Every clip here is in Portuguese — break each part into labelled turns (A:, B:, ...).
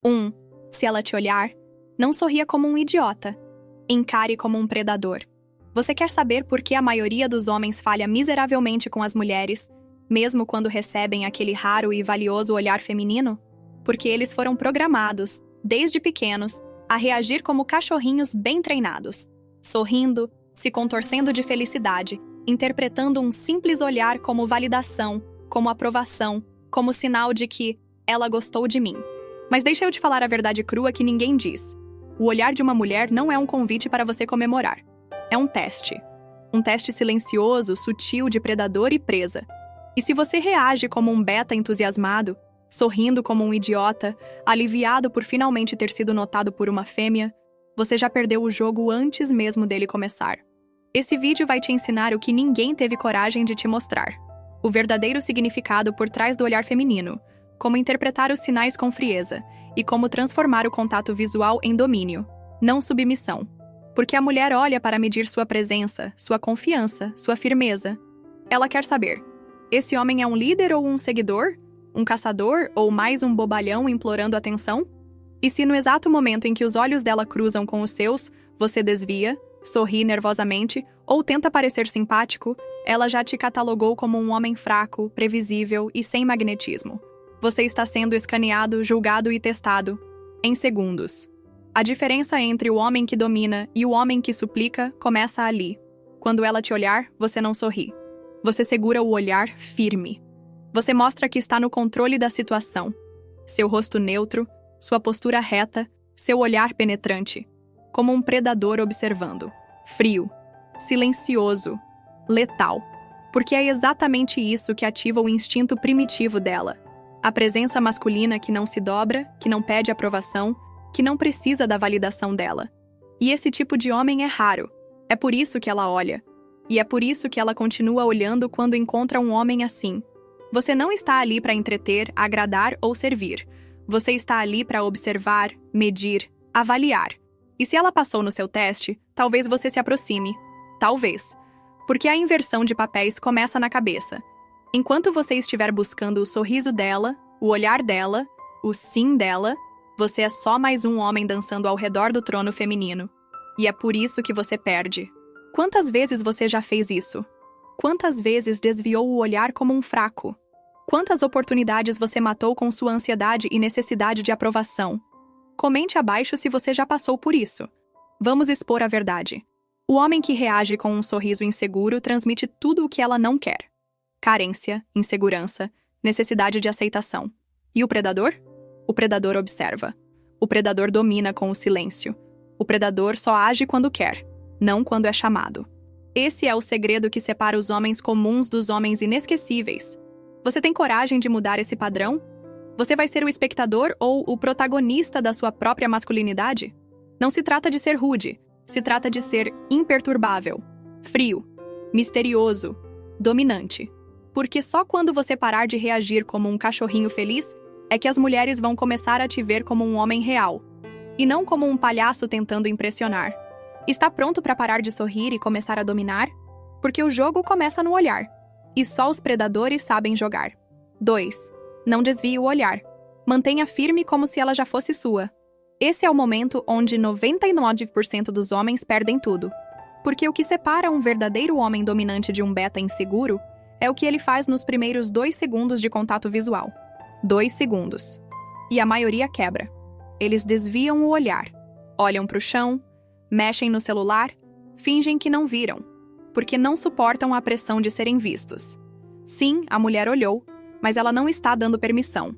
A: 1. Se ela te olhar, não sorria como um idiota. Encare como um predador. Você quer saber por que a maioria dos homens falha miseravelmente com as mulheres, mesmo quando recebem aquele raro e valioso olhar feminino? Porque eles foram programados, desde pequenos, a reagir como cachorrinhos bem treinados, sorrindo, se contorcendo de felicidade, interpretando um simples olhar como validação, como aprovação, como sinal de que ela gostou de mim. Mas deixa eu te falar a verdade crua que ninguém diz. O olhar de uma mulher não é um convite para você comemorar. É um teste. Um teste silencioso, sutil de predador e presa. E se você reage como um beta entusiasmado, sorrindo como um idiota, aliviado por finalmente ter sido notado por uma fêmea, você já perdeu o jogo antes mesmo dele começar. Esse vídeo vai te ensinar o que ninguém teve coragem de te mostrar. O verdadeiro significado por trás do olhar feminino, como interpretar os sinais com frieza e como transformar o contato visual em domínio, não submissão. Porque a mulher olha para medir sua presença, sua confiança, sua firmeza. Ela quer saber: esse homem é um líder ou um seguidor? Um caçador ou mais um bobalhão implorando atenção? E se no exato momento em que os olhos dela cruzam com os seus, você desvia, sorri nervosamente ou tenta parecer simpático, ela já te catalogou como um homem fraco, previsível e sem magnetismo. Você está sendo escaneado, julgado e testado em segundos. A diferença entre o homem que domina e o homem que suplica começa ali. Quando ela te olhar, você não sorri. Você segura o olhar firme. Você mostra que está no controle da situação. Seu rosto neutro, sua postura reta, seu olhar penetrante. Como um predador observando. Frio, silencioso, letal. Porque é exatamente isso que ativa o instinto primitivo dela. A presença masculina que não se dobra, que não pede aprovação, que não precisa da validação dela. E esse tipo de homem é raro. É por isso que ela olha. E é por isso que ela continua olhando quando encontra um homem assim. Você não está ali para entreter, agradar ou servir. Você está ali para observar, medir, avaliar. E se ela passou no seu teste, talvez você se aproxime. Talvez. Porque a inversão de papéis começa na cabeça. Enquanto você estiver buscando o sorriso dela, o olhar dela, o sim dela, você é só mais um homem dançando ao redor do trono feminino. E é por isso que você perde. Quantas vezes você já fez isso? Quantas vezes desviou o olhar como um fraco? Quantas oportunidades você matou com sua ansiedade e necessidade de aprovação? Comente abaixo se você já passou por isso. Vamos expor a verdade. O homem que reage com um sorriso inseguro transmite tudo o que ela não quer. Carência, insegurança, necessidade de aceitação. E o predador? O predador observa. O predador domina com o silêncio. O predador só age quando quer, não quando é chamado. Esse é o segredo que separa os homens comuns dos homens inesquecíveis. Você tem coragem de mudar esse padrão? Você vai ser o espectador ou o protagonista da sua própria masculinidade? Não se trata de ser rude, se trata de ser imperturbável, frio, misterioso, dominante. Porque só quando você parar de reagir como um cachorrinho feliz é que as mulheres vão começar a te ver como um homem real, e não como um palhaço tentando impressionar. Está pronto para parar de sorrir e começar a dominar? Porque o jogo começa no olhar, e só os predadores sabem jogar. 2. Não desvie o olhar. Mantenha firme como se ela já fosse sua. Esse é o momento onde 99% dos homens perdem tudo. Porque o que separa um verdadeiro homem dominante de um beta inseguro é o que ele faz nos primeiros 2 segundos de contato visual. 2 segundos. E a maioria quebra. Eles desviam o olhar, olham para o chão, mexem no celular, fingem que não viram, porque não suportam a pressão de serem vistos. Sim, a mulher olhou, mas ela não está dando permissão.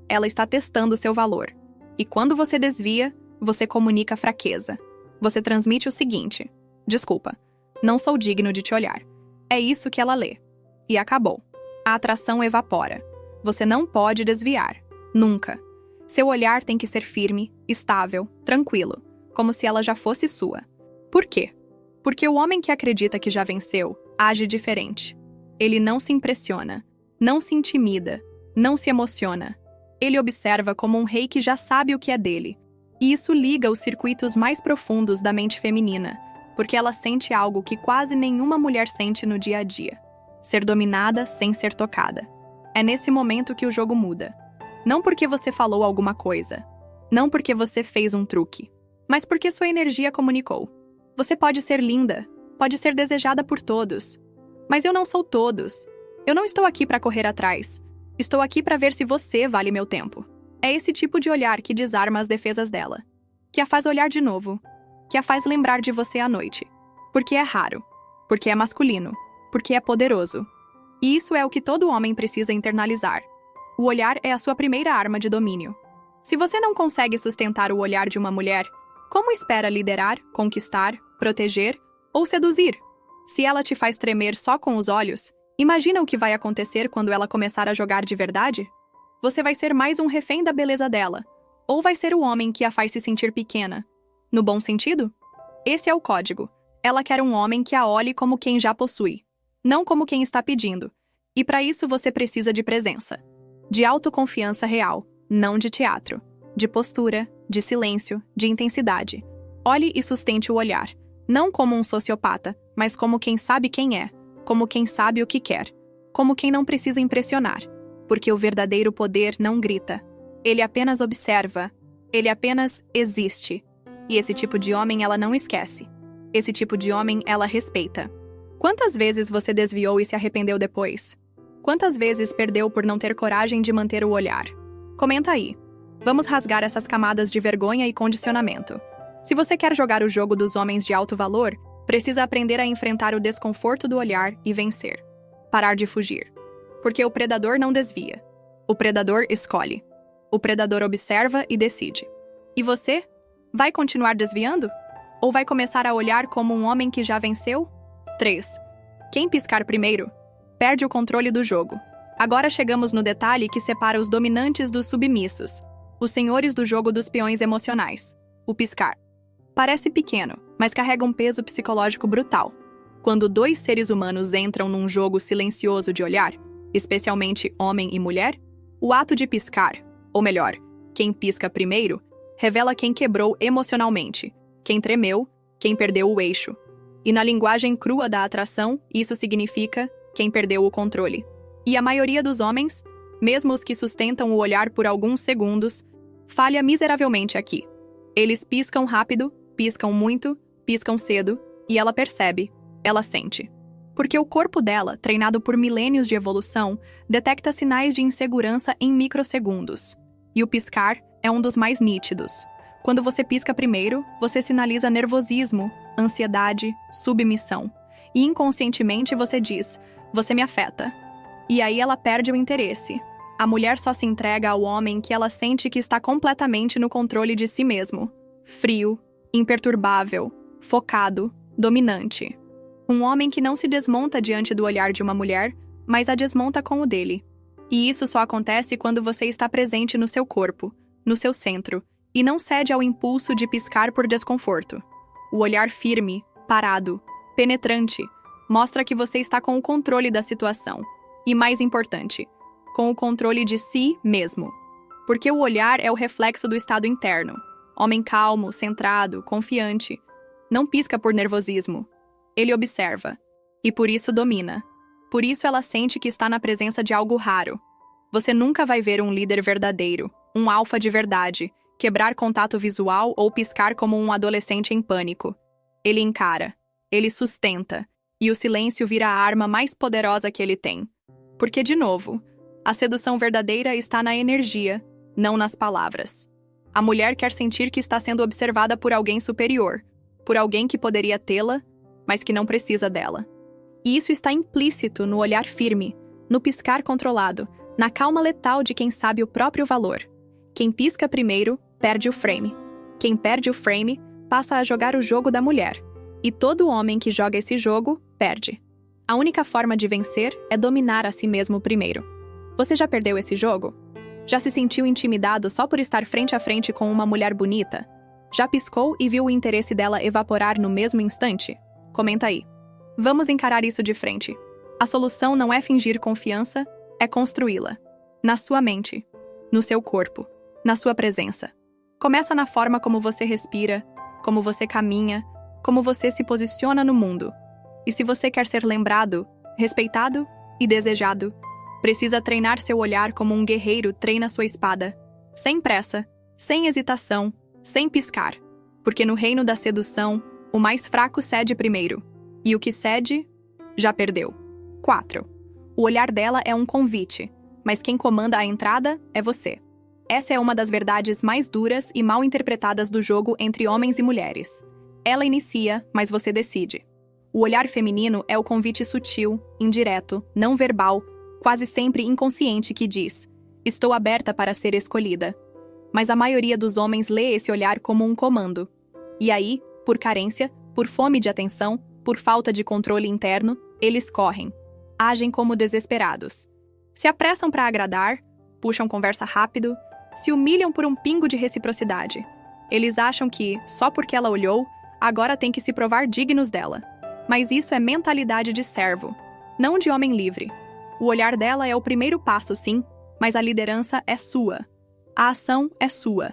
A: Ela está testando seu valor. E quando você desvia, você comunica fraqueza. Você transmite o seguinte: desculpa, não sou digno de te olhar. É isso que ela lê. E acabou. A atração evapora. Você não pode desviar. Nunca. Seu olhar tem que ser firme, estável, tranquilo, como se ela já fosse sua. Por quê? Porque o homem que acredita que já venceu age diferente. Ele não se impressiona, não se intimida, não se emociona. Ele observa como um rei que já sabe o que é dele. E isso liga os circuitos mais profundos da mente feminina, porque ela sente algo que quase nenhuma mulher sente no dia a dia: ser dominada sem ser tocada. É nesse momento que o jogo muda. Não porque você falou alguma coisa, Não porque você fez um truque, mas porque sua energia comunicou. Você pode ser linda, pode ser desejada por todos, mas eu não sou todos. Eu não estou aqui para correr atrás. Estou aqui para ver se você vale meu tempo. É esse tipo de olhar que desarma as defesas dela, que a faz olhar de novo, que a faz lembrar de você à noite. Porque é raro, porque é masculino, porque é poderoso. E isso é o que todo homem precisa internalizar. O olhar é a sua primeira arma de domínio. Se você não consegue sustentar o olhar de uma mulher, como espera liderar, conquistar, proteger ou seduzir? Se ela te faz tremer só com os olhos, imagina o que vai acontecer quando ela começar a jogar de verdade? Você vai ser mais um refém da beleza dela, ou vai ser o homem que a faz se sentir pequena. No bom sentido? Esse é o código. Ela quer um homem que a olhe como quem já possui, não como quem está pedindo. E para isso você precisa de presença. De autoconfiança real, não de teatro. De postura, de silêncio, de intensidade. Olhe e sustente o olhar, não como um sociopata, mas como quem sabe quem é, como quem sabe o que quer, como quem não precisa impressionar. Porque o verdadeiro poder não grita. Ele apenas observa. Ele apenas existe. E esse tipo de homem ela não esquece. Esse tipo de homem ela respeita. Quantas vezes você desviou e se arrependeu depois? Quantas vezes perdeu por não ter coragem de manter o olhar? Comenta aí. Vamos rasgar essas camadas de vergonha e condicionamento. Se você quer jogar o jogo dos homens de alto valor, precisa aprender a enfrentar o desconforto do olhar e vencer. Parar de fugir. Porque o predador não desvia. O predador escolhe. O predador observa e decide. E você? Vai continuar desviando? Ou vai começar a olhar como um homem que já venceu? 3. Quem piscar primeiro, perde o controle do jogo. Agora chegamos no detalhe que separa os dominantes dos submissos, os senhores do jogo dos peões emocionais. O piscar. Parece pequeno, mas carrega um peso psicológico brutal. Quando dois seres humanos entram num jogo silencioso de olhar, especialmente homem e mulher, o ato de piscar, ou melhor, quem pisca primeiro, revela quem quebrou emocionalmente, quem tremeu, quem perdeu o eixo. E na linguagem crua da atração, isso significa quem perdeu o controle. E a maioria dos homens, mesmo os que sustentam o olhar por alguns segundos, falha miseravelmente aqui. Eles piscam rápido, piscam muito, piscam cedo, e ela percebe, ela sente. Porque o corpo dela, treinado por milênios de evolução, detecta sinais de insegurança em microsegundos. E o piscar é um dos mais nítidos. Quando você pisca primeiro, você sinaliza nervosismo, ansiedade, submissão. E inconscientemente você diz, você me afeta. E aí ela perde o interesse. A mulher só se entrega ao homem que ela sente que está completamente no controle de si mesmo. Frio, imperturbável, focado, dominante. Um homem que não se desmonta diante do olhar de uma mulher, mas a desmonta com o dele. E isso só acontece quando você está presente no seu corpo, no seu centro, e não cede ao impulso de piscar por desconforto. O olhar firme, parado, penetrante, mostra que você está com o controle da situação. E mais importante, com o controle de si mesmo. Porque o olhar é o reflexo do estado interno. Homem calmo, centrado, confiante. Não pisca por nervosismo. Ele observa. E por isso domina. Por isso ela sente que está na presença de algo raro. Você nunca vai ver um líder verdadeiro, um alfa de verdade, quebrar contato visual ou piscar como um adolescente em pânico. Ele encara. Ele sustenta. E o silêncio vira a arma mais poderosa que ele tem. Porque, de novo, a sedução verdadeira está na energia, não nas palavras. A mulher quer sentir que está sendo observada por alguém superior, por alguém que poderia tê-la, mas que não precisa dela. E isso está implícito no olhar firme, no piscar controlado, na calma letal de quem sabe o próprio valor. Quem pisca primeiro, perde o frame. Quem perde o frame, passa a jogar o jogo da mulher. E todo homem que joga esse jogo, perde. A única forma de vencer é dominar a si mesmo primeiro. Você já perdeu esse jogo? Já se sentiu intimidado só por estar frente a frente com uma mulher bonita? Já piscou e viu o interesse dela evaporar no mesmo instante? Comenta aí. Vamos encarar isso de frente. A solução não é fingir confiança, é construí-la. Na sua mente, no seu corpo, na sua presença. Começa na forma como você respira, como você caminha, como você se posiciona no mundo. E se você quer ser lembrado, respeitado e desejado, precisa treinar seu olhar como um guerreiro treina sua espada. Sem pressa, sem hesitação, sem piscar. Porque no reino da sedução, o mais fraco cede primeiro. E o que cede, já perdeu. 4. O olhar dela é um convite, mas quem comanda a entrada é você. Essa é uma das verdades mais duras e mal interpretadas do jogo entre homens e mulheres. Ela inicia, mas você decide. O olhar feminino é o convite sutil, indireto, não verbal, quase sempre inconsciente que diz: estou aberta para ser escolhida. Mas a maioria dos homens lê esse olhar como um comando. E aí, por carência, por fome de atenção, por falta de controle interno, eles correm. Agem como desesperados. Se apressam para agradar, puxam conversa rápido, se humilham por um pingo de reciprocidade. Eles acham que, só porque ela olhou, agora tem que se provar dignos dela. Mas isso é mentalidade de servo, não de homem livre. O olhar dela é o primeiro passo, sim, mas a liderança é sua. A ação é sua.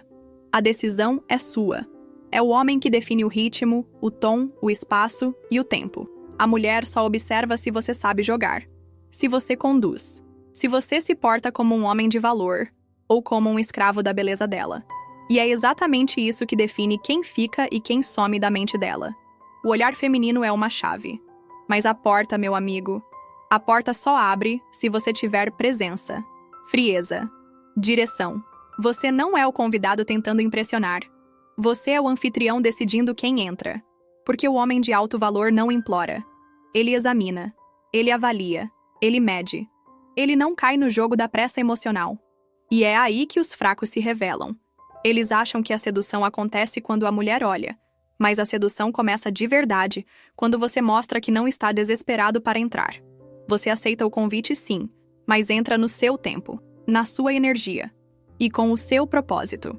A: A decisão é sua. É o homem que define o ritmo, o tom, o espaço e o tempo. A mulher só observa se você sabe jogar, se você conduz, se você se porta como um homem de valor ou como um escravo da beleza dela. E é exatamente isso que define quem fica e quem some da mente dela. O olhar feminino é uma chave. Mas a porta, meu amigo, a porta só abre se você tiver presença, frieza, direção. Você não é o convidado tentando impressionar. Você é o anfitrião decidindo quem entra. Porque o homem de alto valor não implora. Ele examina, ele avalia, ele mede. Ele não cai no jogo da pressa emocional. E é aí que os fracos se revelam. Eles acham que a sedução acontece quando a mulher olha. Mas a sedução começa de verdade quando você mostra que não está desesperado para entrar. Você aceita o convite, sim, mas entra no seu tempo, na sua energia e com o seu propósito.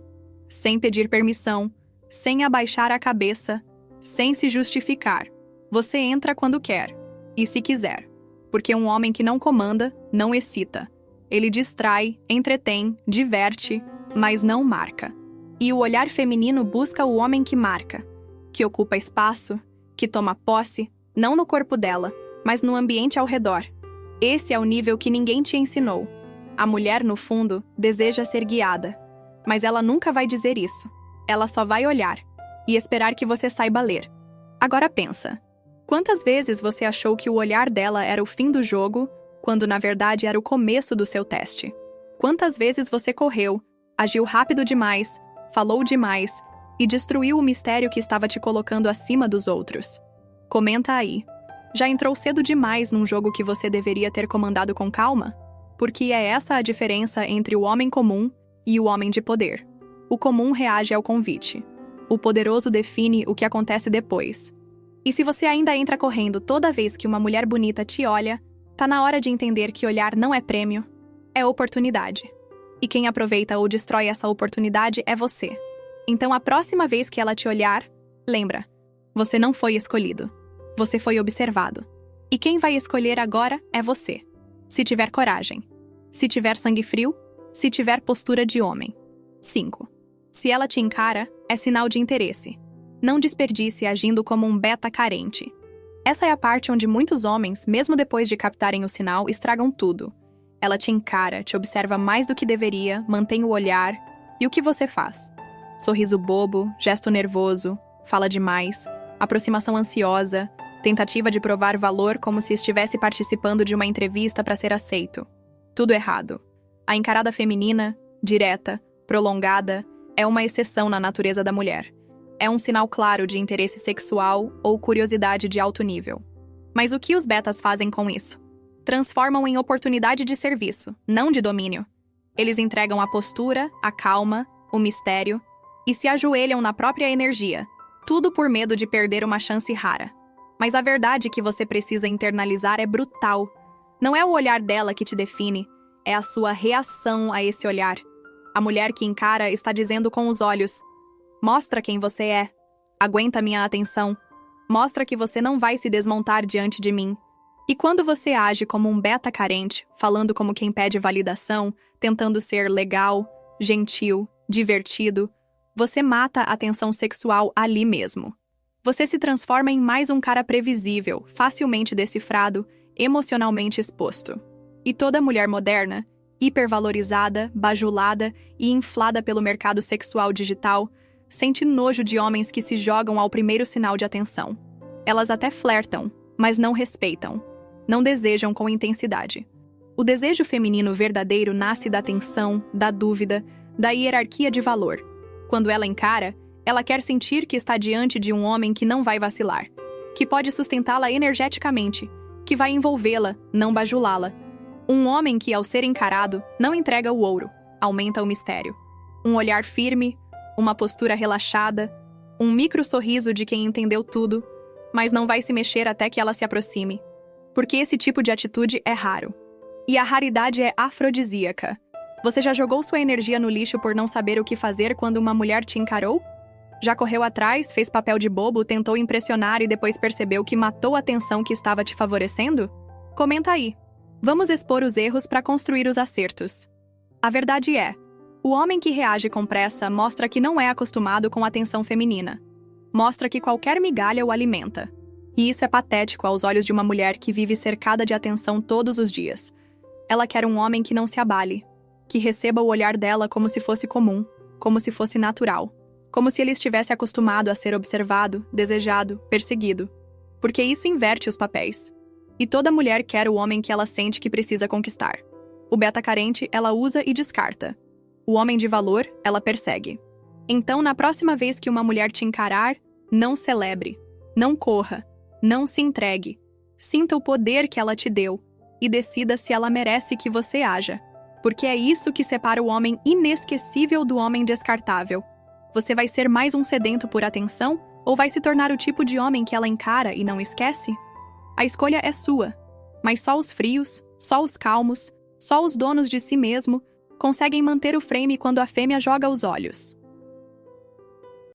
A: Sem pedir permissão, sem abaixar a cabeça, sem se justificar. Você entra quando quer e se quiser. Porque um homem que não comanda, não excita. Ele distrai, entretém, diverte, mas não marca. E o olhar feminino busca o homem que marca, que ocupa espaço, que toma posse, não no corpo dela, mas no ambiente ao redor. Esse é o nível que ninguém te ensinou. A mulher, no fundo, deseja ser guiada, mas ela nunca vai dizer isso. Ela só vai olhar e esperar que você saiba ler. Agora pensa, quantas vezes você achou que o olhar dela era o fim do jogo, quando na verdade era o começo do seu teste? Quantas vezes você correu, agiu rápido demais, falou demais, e destruiu o mistério que estava te colocando acima dos outros? Comenta aí. Já entrou cedo demais num jogo que você deveria ter comandado com calma? Porque é essa a diferença entre o homem comum e o homem de poder. O comum reage ao convite. O poderoso define o que acontece depois. E se você ainda entra correndo toda vez que uma mulher bonita te olha, tá na hora de entender que olhar não é prêmio, é oportunidade. E quem aproveita ou destrói essa oportunidade é você. Então, a próxima vez que ela te olhar, lembra, você não foi escolhido. Você foi observado. E quem vai escolher agora é você. Se tiver coragem. Se tiver sangue frio. Se tiver postura de homem. 5. Se ela te encara, é sinal de interesse. Não desperdice agindo como um beta carente. Essa é a parte onde muitos homens, mesmo depois de captarem o sinal, estragam tudo. Ela te encara, te observa mais do que deveria, mantém o olhar. E o que você faz? Sorriso bobo, gesto nervoso, fala demais, aproximação ansiosa, tentativa de provar valor como se estivesse participando de uma entrevista para ser aceito. Tudo errado. A encarada feminina, direta, prolongada, é uma exceção na natureza da mulher. É um sinal claro de interesse sexual ou curiosidade de alto nível. Mas o que os betas fazem com isso? Transformam em oportunidade de serviço, não de domínio. Eles entregam a postura, a calma, o mistério, e se ajoelham na própria energia, tudo por medo de perder uma chance rara. Mas a verdade que você precisa internalizar é brutal. Não é o olhar dela que te define, é a sua reação a esse olhar. A mulher que encara está dizendo com os olhos: mostra quem você é, aguenta minha atenção, mostra que você não vai se desmontar diante de mim. E quando você age como um beta carente, falando como quem pede validação, tentando ser legal, gentil, divertido, você mata a tensão sexual ali mesmo. Você se transforma em mais um cara previsível, facilmente decifrado, emocionalmente exposto. E toda mulher moderna, hipervalorizada, bajulada e inflada pelo mercado sexual digital, sente nojo de homens que se jogam ao primeiro sinal de atenção. Elas até flertam, mas não respeitam. Não desejam com intensidade. O desejo feminino verdadeiro nasce da tensão, da dúvida, da hierarquia de valor. Quando ela encara, ela quer sentir que está diante de um homem que não vai vacilar, que pode sustentá-la energeticamente, que vai envolvê-la, não bajulá-la. Um homem que, ao ser encarado, não entrega o ouro, aumenta o mistério. Um olhar firme, uma postura relaxada, um micro sorriso de quem entendeu tudo, mas não vai se mexer até que ela se aproxime. Porque esse tipo de atitude é raro. E a raridade é afrodisíaca. Você já jogou sua energia no lixo por não saber o que fazer quando uma mulher te encarou? Já correu atrás, fez papel de bobo, tentou impressionar e depois percebeu que matou a atenção que estava te favorecendo? Comenta aí. Vamos expor os erros para construir os acertos. A verdade é, o homem que reage com pressa mostra que não é acostumado com a atenção feminina. Mostra que qualquer migalha o alimenta. E isso é patético aos olhos de uma mulher que vive cercada de atenção todos os dias. Ela quer um homem que não se abale, que receba o olhar dela como se fosse comum, como se fosse natural, como se ele estivesse acostumado a ser observado, desejado, perseguido. Porque isso inverte os papéis. E toda mulher quer o homem que ela sente que precisa conquistar. O beta carente, ela usa e descarta. O homem de valor, ela persegue. Então, na próxima vez que uma mulher te encarar, não celebre, não corra, não se entregue. Sinta o poder que ela te deu e decida se ela merece que você haja. Porque é isso que separa o homem inesquecível do homem descartável. Você vai ser mais um sedento por atenção ou vai se tornar o tipo de homem que ela encara e não esquece? A escolha é sua, mas só os frios, só os calmos, só os donos de si mesmo conseguem manter o frame quando a fêmea joga os olhos.